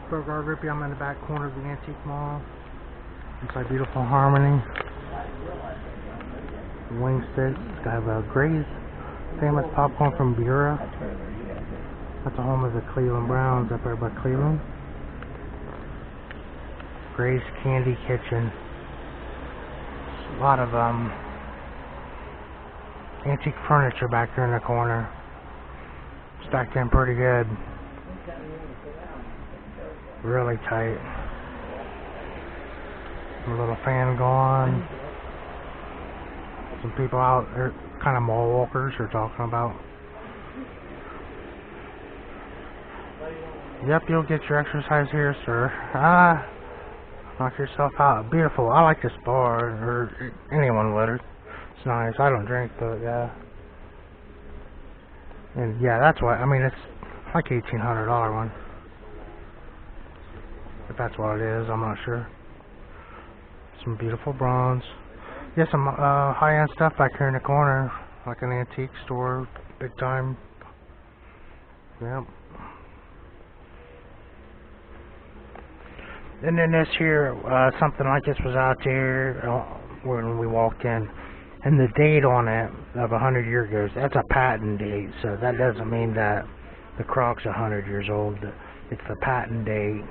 Burgard Rippy. I'm in the back corner of the Antique Mall. Looks like beautiful Harmony. Wing sticks. Got Gray's famous popcorn from Bura. That's the home of the Cleveland Browns up there by Cleveland. Gray's Candy Kitchen. A lot of antique furniture back there in the corner. Stacked in pretty good. Really tight. A little fan going. Some people out there, kind of mall walkers, are talking about. Yep, you'll get your exercise here, sir. Knock yourself out. Beautiful. I like this bar, or anyone would. It's nice. I don't drink, but yeah. And yeah, that's why. I mean, it's like $1,800 one. If that's what it is, I'm not sure. Some beautiful bronze. Yeah, some high-end stuff back here in the corner, like an antique store, big time. Yep. And then this here, something like this was out there when we walked in, and the date on it of 100 years ago, that's a patent date, so that doesn't mean that the Croc's 100 years old. It's the patent date.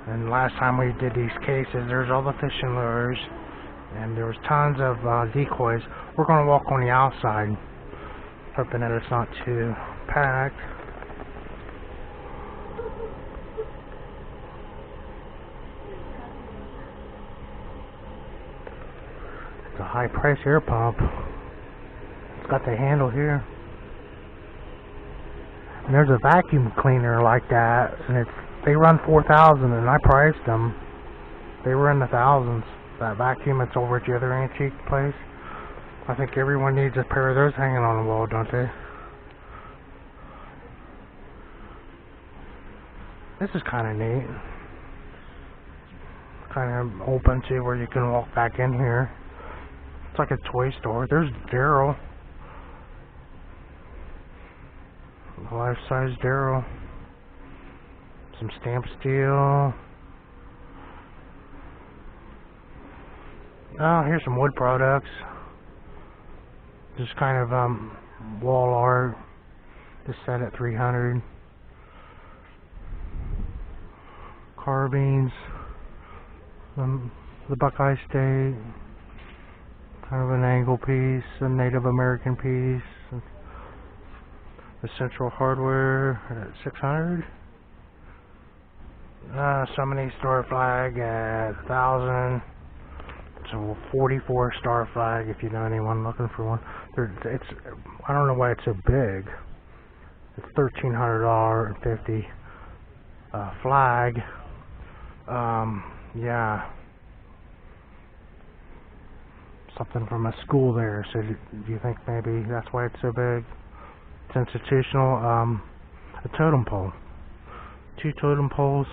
And last time we did these cases, there's all the fishing lures, and there was tons of decoys. We're going to walk on the outside, hoping that it's not too packed. It's a high price air pump. It's got the handle here. And there's a vacuum cleaner like that, and they run $4,000, and I priced them. They were in the thousands. That vacuum that's over at the other antique place. I think everyone needs a pair of those hanging on the wall, don't they? This is kind of neat. Kind of open to where you can walk back in here. It's like a toy store. There's Daryl. Life-size Daryl. Some stamp steel. Oh, here's some wood products. Just kind of wall art. Just set at $300. Carvings. The Buckeye State. Kind of an angle piece. A Native American piece. The Central Hardware at $600. Summoning Star Flag at $1,000. So 44 Star Flag if you know anyone looking for one. I don't know why it's so big. It's $1,300.50 flag. Yeah. Something from a school there. So do you think maybe that's why it's so big? It's institutional. A totem pole. 2 totem poles.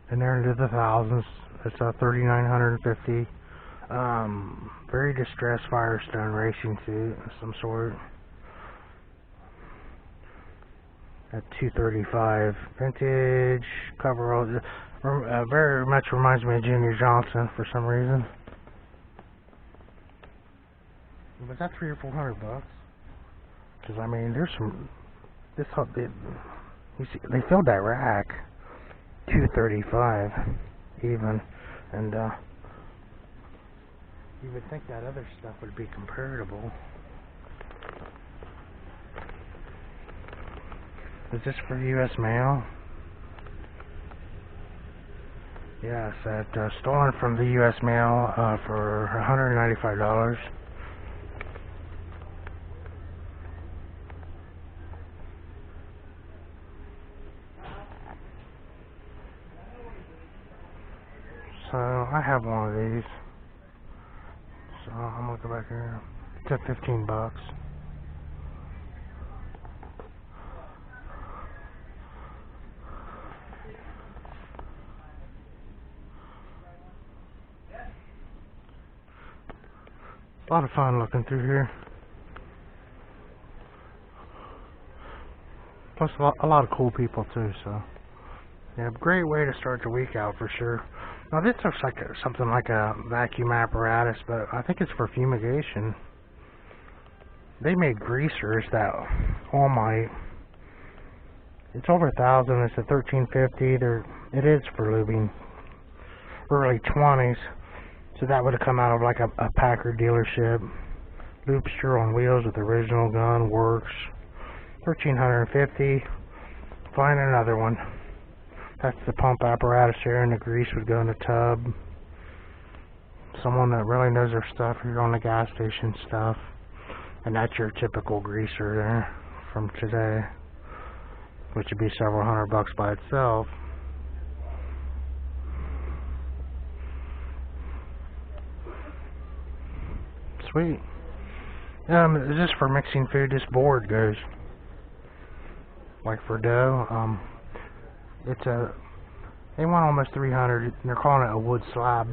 And they're into the thousands. It's a $3,950. Very distressed Firestone racing suit of some sort. At $235. Vintage coveralls. Very much reminds me of Junior Johnson for some reason. Was that $300 or $400? Because I mean, there's some. You see, they filled that rack. $235 even, and you would think that other stuff would be comparable. Is this for U.S. mail? Yes, that stolen from the U.S. mail for $195. So I have one of these. So I'm gonna go back here. It's at $15. A lot of fun looking through here. Plus a lot of cool people too, so yeah, great way to start the week out for sure. Now this looks like something like a vacuum apparatus, but I think it's for fumigation. They made greasers that All Might. It's over 1,000. It's a 1350. It is for lubing. Early 20s. So that would have come out of like a Packard dealership. Lubster on wheels with original gun, works. 1,350. Find another one. That's the pump apparatus here, and the grease would go in the tub. Someone that really knows their stuff here on the gas station stuff. And that's your typical greaser there from today, which would be several $100 by itself. Sweet. Is this for mixing food? This board goes like for dough. They want almost 300, and they're calling it a wood slab.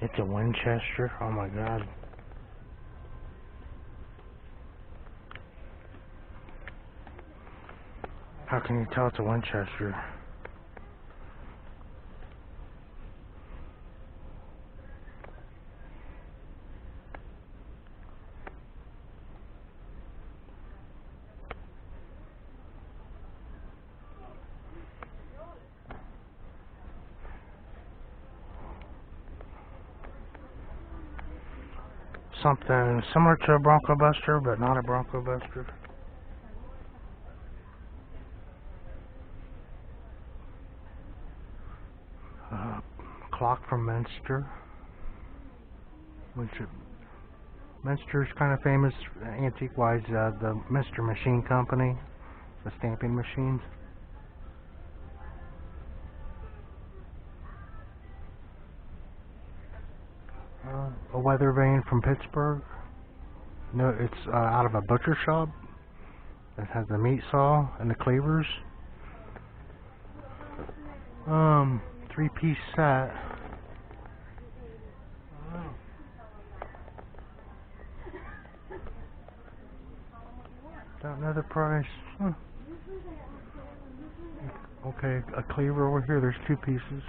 It's a Winchester. Oh my god. How can you tell it's a Winchester? Something similar to a Bronco Buster, but not a Bronco Buster. Clock from Minster, Minster's kind of famous antique-wise. The Minster Machine Company, the stamping machines. A weather vane from Pittsburgh. No, it's out of a butcher shop. It has the meat saw and the cleavers. 3-piece set. Don't know the price. Huh. Okay, a cleaver over here. There's 2 pieces.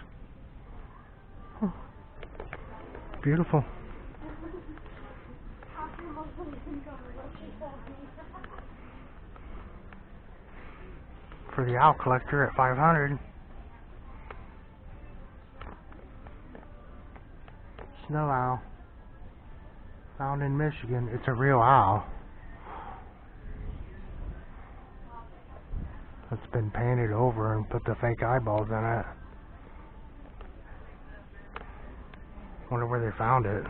Huh. Beautiful. For the owl collector at 500. Snow owl. Found in Michigan. It's a real owl. It's been painted over and put the fake eyeballs in it. Wonder where they found it.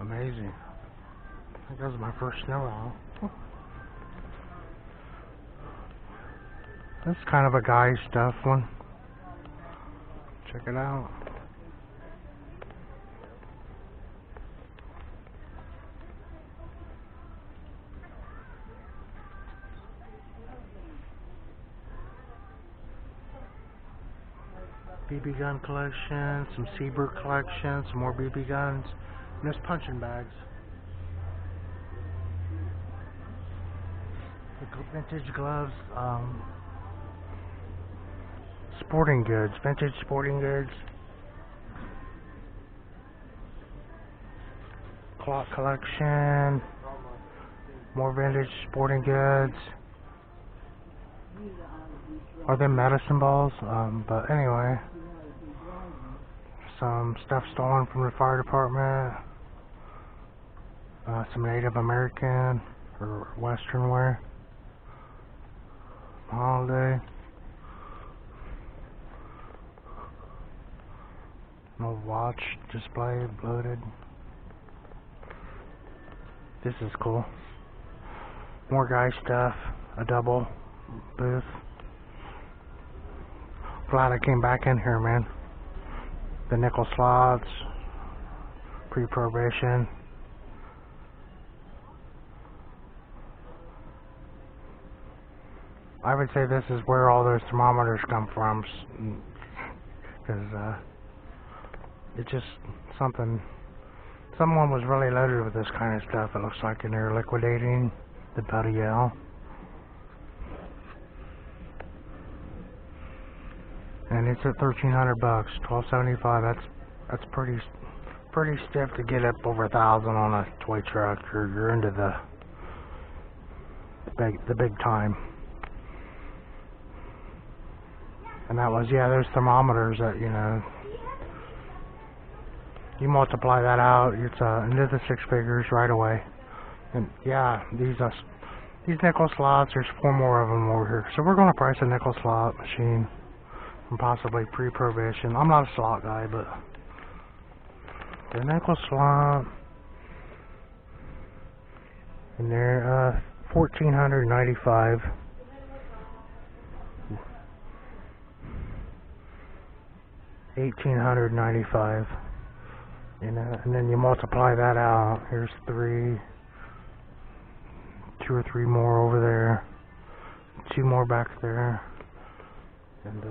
Amazing. I think that was my first snow owl. That's kind of a guy stuff one. Check it out. BB gun collection, some Seabird collection, some more BB guns, and there's punching bags. The vintage gloves, sporting goods, vintage sporting goods, clock collection, more vintage sporting goods. Are they medicine balls? But anyway, some stuff stolen from the fire department. Some Native American or Western wear. Holiday. No watch display, bloated. This is cool. More guy stuff. A double booth. Glad I came back in here, man. The nickel slots. Pre-probation. I would say this is where all those thermometers come from, because it's just something. Someone was really loaded with this kind of stuff. It looks like, and they're liquidating the WL. And it's at $1,300 bucks, $1,275. That's pretty stiff to get up over 1,000 on a toy truck. You're into the big time. And that was, yeah, those thermometers that, you know, you multiply that out, it's into the six figures right away. And yeah, these nickel slots, there's 4 more of them over here. So we're going to price a nickel slot machine, and possibly pre-prohibition. I'm not a slot guy, but the nickel slot, and they're $1,495. $1,895, you know, and then you multiply that out. Here's 2 or 3 more over there, 2 more back there, and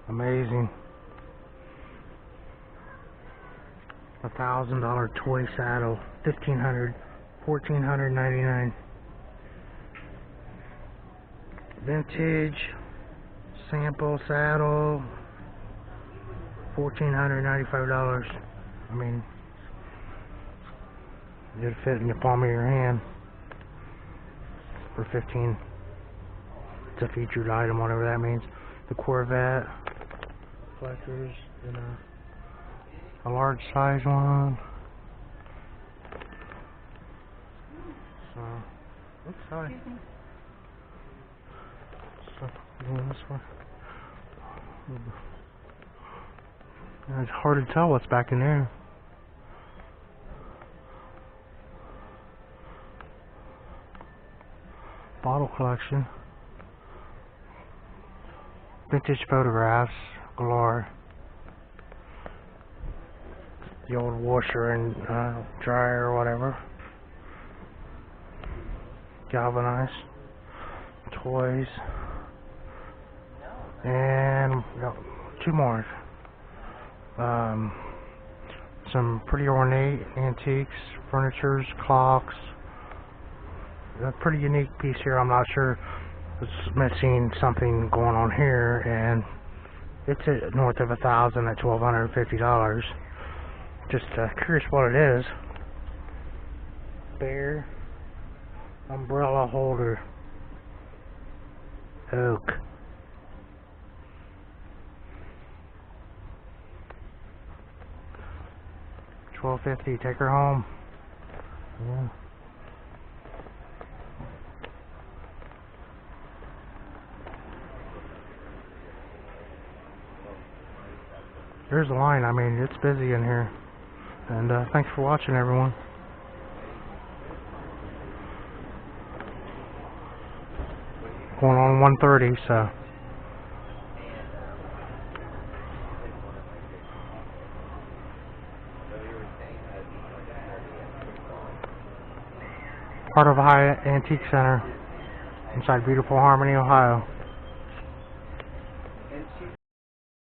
amazing. $1,000 toy saddle, $1,499. Vintage sample saddle, $1,495. I mean, it'd fit in the palm of your hand for $15. It's a featured item, whatever that means. The Corvette collectors, and a large size one. So, oops, sorry. This one. It's hard to tell what's back in there. Bottle collection. Vintage photographs galore. The old washer and dryer or whatever. Galvanized. Toys. And 2 more. Some pretty ornate antiques, furnitures, clocks. A pretty unique piece here. I'm not sure. It's missing something going on here, and it's at north of 1,000 at $1,250. Just curious what it is. Bear umbrella holder. Oak. $1,250. Take her home. Yeah. There's the line. I mean, it's busy in here. And thanks for watching, everyone. Going on 1:30, so. Part of Hyatt Antique Center inside beautiful Harmony, Ohio.